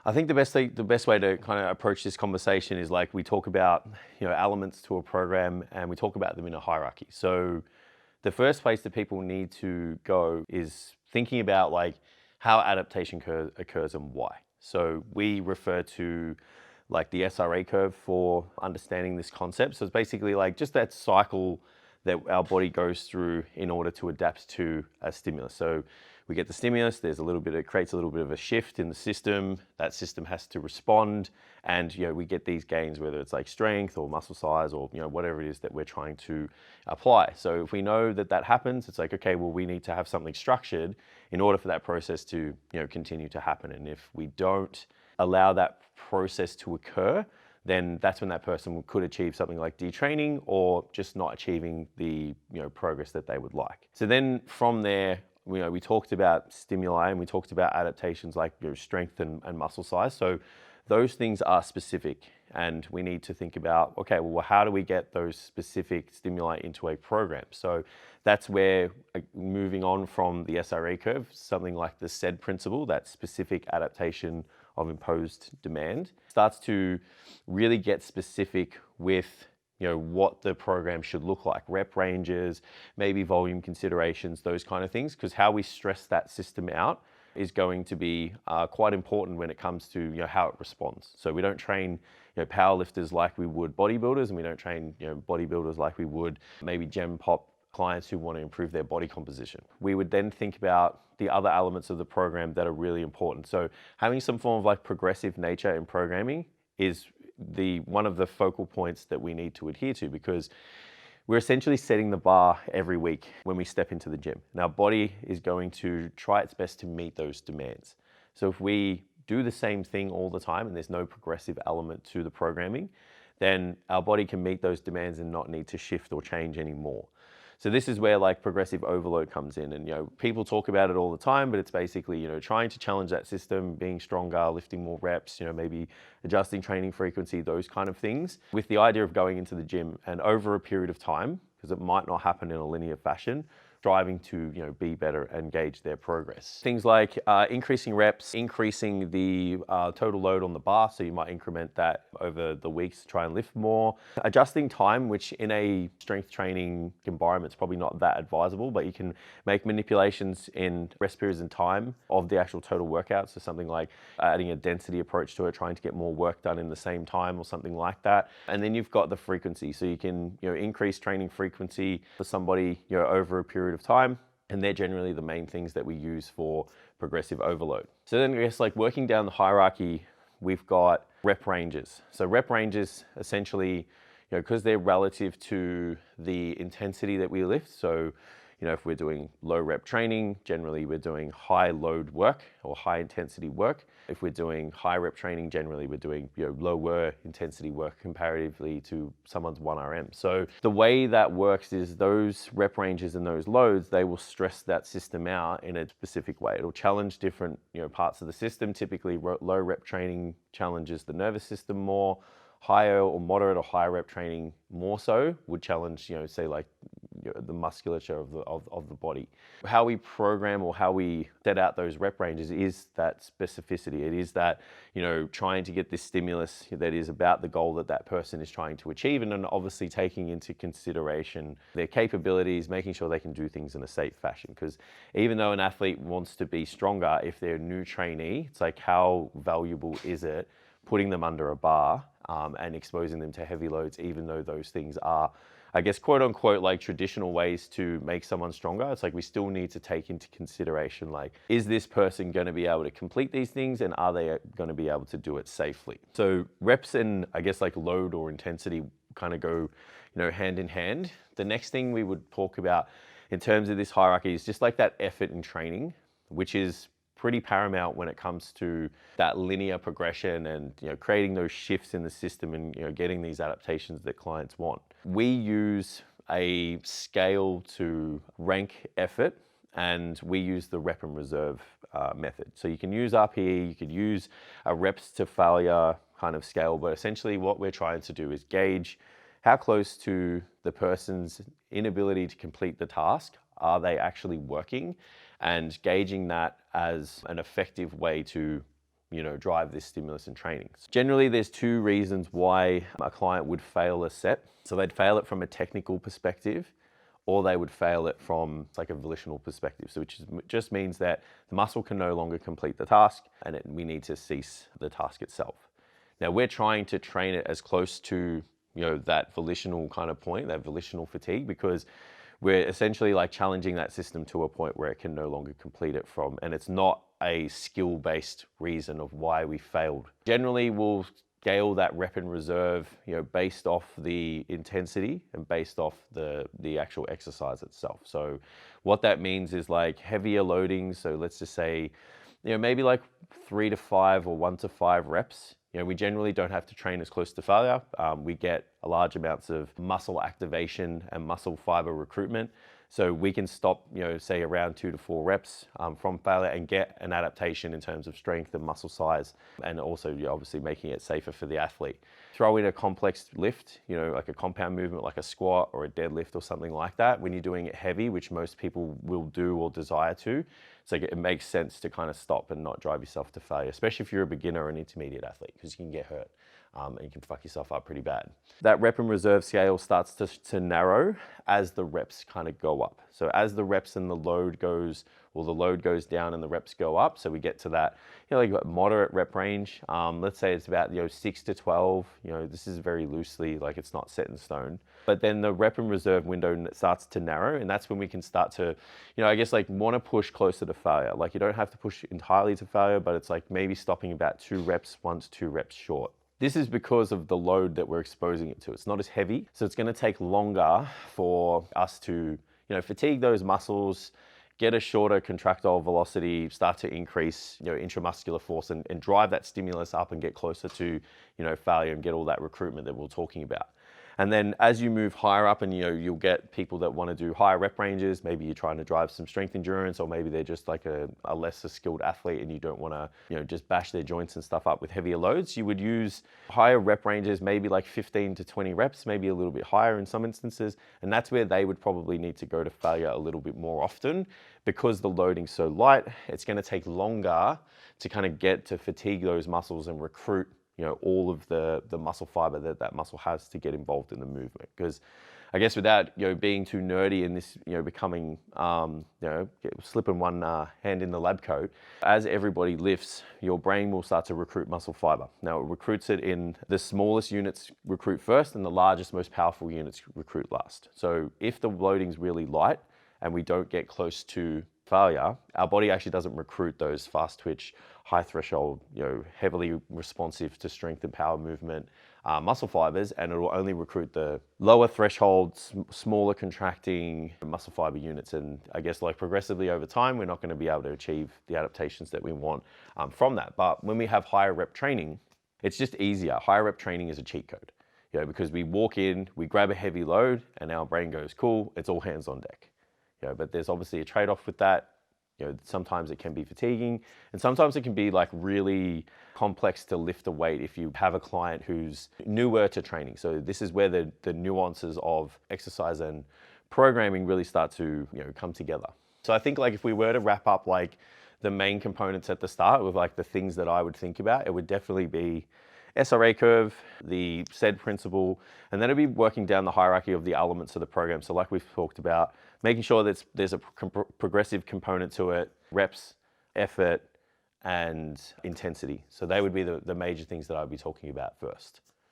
I think the best way to kind of approach this conversation is like we talk about, elements to a program and we talk about them in a hierarchy. So the first place that people need to go is thinking about like how adaptation occurs and why. So we refer to like the Sra curve for understanding this concept. So it's basically like just that cycle that our body goes through in order to adapt to a stimulus. So we get the stimulus, it creates a little bit of a shift in the system. That system has to respond, and we get these gains, whether it's like strength or muscle size or whatever it is that we're trying to apply. So if we know that that happens, it's like, okay, well, we need to have something structured in order for that process to continue to happen. And if we don't allow that process to occur, then that's when that person could achieve something like detraining or just not achieving the progress that they would like. So then from there, we talked about stimuli and we talked about adaptations like strength and muscle size. So those things are specific, and we need to think about, okay, well, how do we get those specific stimuli into a program? So that's where moving on from the Sra curve, something like the SAID principle, that specific adaptation of imposed demand, starts to really get specific with what the program should look like, rep ranges, maybe volume considerations, those kind of things, because how we stress that system out is going to be quite important when it comes to how it responds. So we don't train powerlifters like we would bodybuilders, and we don't train bodybuilders like we would maybe gem pop clients who want to improve their body composition. We would then think about the other elements of the program that are really important. So having some form of like progressive nature in programming is one of the focal points that we need to adhere to, because we're essentially setting the bar every week when we step into the gym. And our body is going to try its best to meet those demands. So if we do the same thing all the time and there's no progressive element to the programming, then our body can meet those demands and not need to shift or change anymore. So this is where like progressive overload comes in, and people talk about it all the time, but it's basically trying to challenge that system, being stronger, lifting more reps, maybe adjusting training frequency, those kind of things, with the idea of going into the gym and over a period of time, because it might not happen in a linear fashion, striving to be better and gauge their progress. Things like increasing reps, increasing the total load on the bar, so you might increment that over the weeks to try and lift more. Adjusting time, which in a strength training environment is probably not that advisable, but you can make manipulations in rest periods and time of the actual total workout. So something like adding a density approach to it, trying to get more work done in the same time or something like that. And then you've got the frequency, so you can increase training frequency for somebody over a period of time, and they're generally the main things that we use for progressive overload. So then I guess like working down the hierarchy, we've got rep ranges. So rep ranges essentially, because they're relative to the intensity that we lift. So if we're doing low rep training, generally we're doing high load work or high intensity work. If we're doing high rep training, generally we're doing lower intensity work comparatively to someone's 1RM. So the way that works is those rep ranges and those loads, they will stress that system out in a specific way. It'll challenge different parts of the system. Typically low rep training challenges the nervous system more. Higher or moderate or high rep training more so would challenge, say like the musculature of the body. How we program or how we set out those rep ranges is that specificity. It is that, trying to get this stimulus that is about the goal that person is trying to achieve, and then obviously taking into consideration their capabilities, making sure they can do things in a safe fashion. Because even though an athlete wants to be stronger, if they're a new trainee, it's like, how valuable is it putting them under a bar and exposing them to heavy loads, even though those things are, I guess, quote unquote, like traditional ways to make someone stronger. It's like we still need to take into consideration, like, is this person going to be able to complete these things, and are they going to be able to do it safely? So reps and I guess like load or intensity kind of go, hand in hand. The next thing we would talk about in terms of this hierarchy is just like that effort in training, which is pretty paramount when it comes to that linear progression and creating those shifts in the system and getting these adaptations that clients want. We use a scale to rank effort, and we use the rep and reserve method. So you can use RPE, you could use a reps to failure kind of scale, but essentially what we're trying to do is gauge how close to the person's inability to complete the task are they actually working, and gauging that as an effective way to drive this stimulus in training. Generally, there's two reasons why a client would fail a set. So they'd fail it from a technical perspective, or they would fail it from like a volitional perspective. So which just means that the muscle can no longer complete the task and we need to cease the task itself. Now we're trying to train it as close to that volitional kind of point, that volitional fatigue, because we're essentially like challenging that system to a point where it can no longer complete it from, and it's not a skill-based reason of why we failed. Generally, we'll scale that rep in reserve, based off the intensity and based off the actual exercise itself. So what that means is like heavier loadings. So let's just say, maybe like 3 to 5 or 1 to 5 reps. We generally don't have to train as close to failure. We get a large amounts of muscle activation and muscle fiber recruitment. So we can stop, say around 2 to 4 reps from failure and get an adaptation in terms of strength and muscle size, and also obviously making it safer for the athlete. Throw in a complex lift, like a compound movement like a squat or a deadlift or something like that. When you're doing it heavy, which most people will do or desire to, so it makes sense to kind of stop and not drive yourself to failure, especially if you're a beginner or an intermediate athlete, because you can get hurt. And you can fuck yourself up pretty bad. That rep and reserve scale starts to narrow as the reps kind of go up. So as the reps and the load goes, or the load goes down and the reps go up, so we get to that, like moderate rep range. Let's say it's about 6 to 12. This is very loosely, like it's not set in stone. But then the rep and reserve window starts to narrow, and that's when we can start to, I guess like want to push closer to failure. Like you don't have to push entirely to failure, but it's like maybe stopping about 2 reps, 1 to 2 reps short. This is because of the load that we're exposing it to. It's not as heavy, so it's going to take longer for us to, fatigue those muscles, get a shorter contractile velocity, start to increase, intramuscular force and drive that stimulus up and get closer to, failure and get all that recruitment that we're talking about. And then as you move higher up and you'll get people that want to do higher rep ranges, maybe you're trying to drive some strength endurance, or maybe they're just like a lesser skilled athlete and you don't want to, just bash their joints and stuff up with heavier loads. You would use higher rep ranges, maybe like 15 to 20 reps, maybe a little bit higher in some instances. And that's where they would probably need to go to failure a little bit more often, because the loading's so light. It's going to take longer to kind of get to fatigue those muscles and recruit all of the muscle fiber that muscle has to get involved in the movement. Because I guess without being too nerdy and this becoming slipping one hand in the lab coat, as everybody lifts, your brain will start to recruit muscle fiber. Now it recruits it in the smallest units recruit first, and the largest, most powerful units recruit last. So if the loading's really light and we don't get close to failure, our body actually doesn't recruit those fast twitch, high threshold, heavily responsive to strength and power movement muscle fibers, and it will only recruit the lower threshold, smaller contracting muscle fiber units. And I guess like progressively over time, we're not going to be able to achieve the adaptations that we want from that. But when we have higher rep training, it's just easier. Higher rep training is a cheat code, because we walk in, we grab a heavy load, and our brain goes, cool, it's all hands on deck. But there's obviously a trade-off with that. Sometimes it can be fatiguing, and sometimes it can be like really complex to lift a weight if you have a client who's newer to training. So this is where the nuances of exercise and programming really start to come together. So I think like if we were to wrap up like the main components at the start with like the things that I would think about, it would definitely be Sra Curve, the SAID principle, and then it'd be working down the hierarchy of the elements of the program. So like we've talked about, making sure that there's a progressive component to it, reps, effort, and intensity. So they would be the major things that I'd be talking about first.